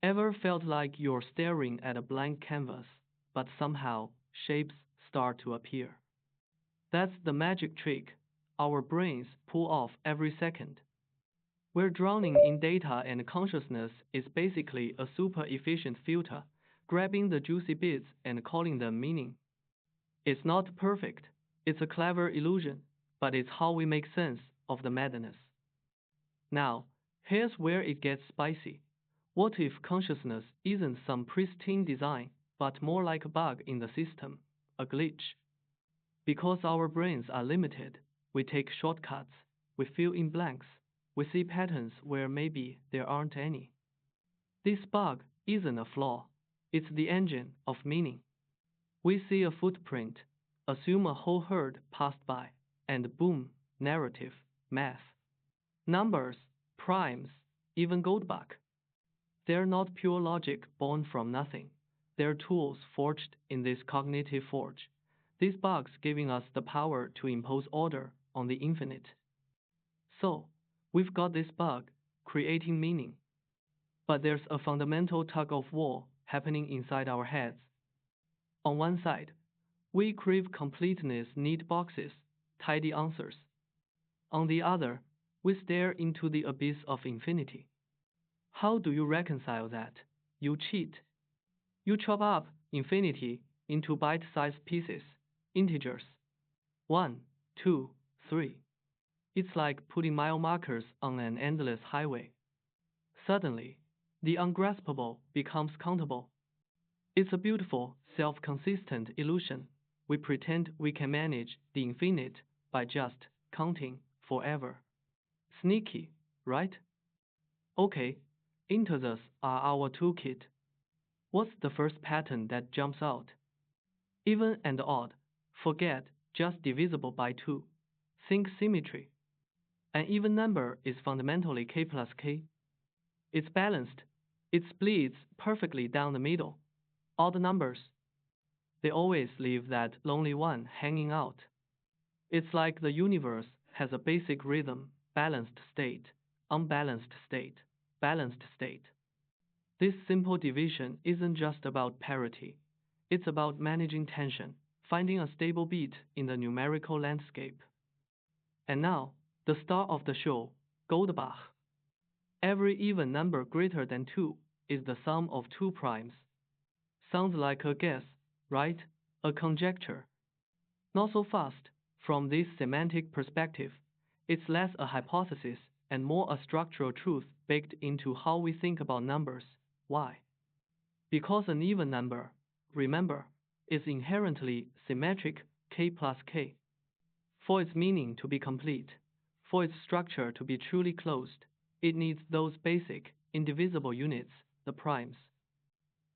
Ever felt like you're staring at a blank canvas, but somehow shapes start to appear? That's the magic trick our brains pull off every second. We're drowning in data, and consciousness is basically a super efficient filter, grabbing the juicy bits and calling them meaning. It's not perfect, it's a clever illusion, but it's how we make sense of the madness. Now, here's where it gets spicy. What if consciousness isn't some pristine design, but more like a bug in the system, a glitch? Because our brains are limited, we take shortcuts, we fill in blanks, we see patterns where maybe there aren't any. This bug isn't a flaw, it's the engine of meaning. We see a footprint, assume a whole herd passed by, and boom, narrative, math, numbers, primes, even Goldbach. They're not pure logic born from nothing. They're tools forged in this cognitive forge. These bugs giving us the power to impose order on the infinite. So, we've got this bug creating meaning. But there's a fundamental tug of war happening inside our heads. On one side, we crave completeness, neat boxes, tidy answers. On the other, we stare into the abyss of infinity. How do you reconcile that? You cheat. You chop up infinity into bite-sized pieces, integers. 1, 2, 3. It's like putting mile markers on an endless highway. Suddenly, the ungraspable becomes countable. It's a beautiful, self-consistent illusion. We pretend we can manage the infinite by just counting forever. Sneaky, right? Okay, integers are our toolkit. What's the first pattern that jumps out? Even and odd. Forget just divisible by 2. Think symmetry. An even number is fundamentally k plus k. It's balanced. It splits perfectly down the middle. Odd numbers, they always leave that lonely one hanging out. It's like the universe has a basic rhythm: balanced state, unbalanced state, balanced state. This simple division isn't just about parity, it's about managing tension, finding a stable beat in the numerical landscape. And now, the star of the show, Goldbach. Every even number greater than 2 is the sum of 2 primes. Sounds like a guess, right? A conjecture. Not so fast. From this semantic perspective, it's less a hypothesis and more a structural truth baked into how we think about numbers. Why? Because an even number, remember, is inherently symmetric k plus k. For its meaning to be complete, for its structure to be truly closed, it needs those basic, indivisible units, the primes.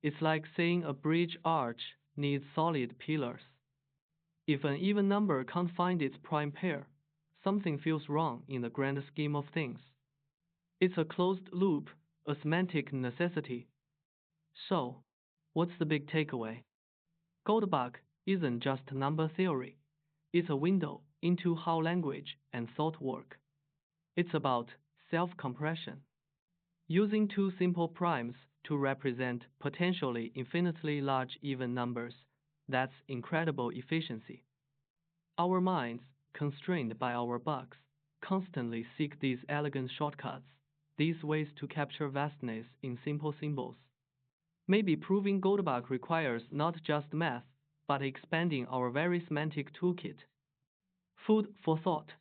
It's like saying a bridge arch needs solid pillars. If an even number can't find its prime pair, something feels wrong in the grand scheme of things. It's a closed loop, a semantic necessity. So, what's the big takeaway? Goldbach isn't just number theory. It's a window into how language and thought work. It's about self-compression. Using two simple primes to represent potentially infinitely large even numbers, that's incredible efficiency. Our minds, constrained by our bugs, constantly seek these elegant shortcuts, these ways to capture vastness in simple symbols. Maybe proving Goldbach requires not just math, but expanding our very semantic toolkit. Food for thought.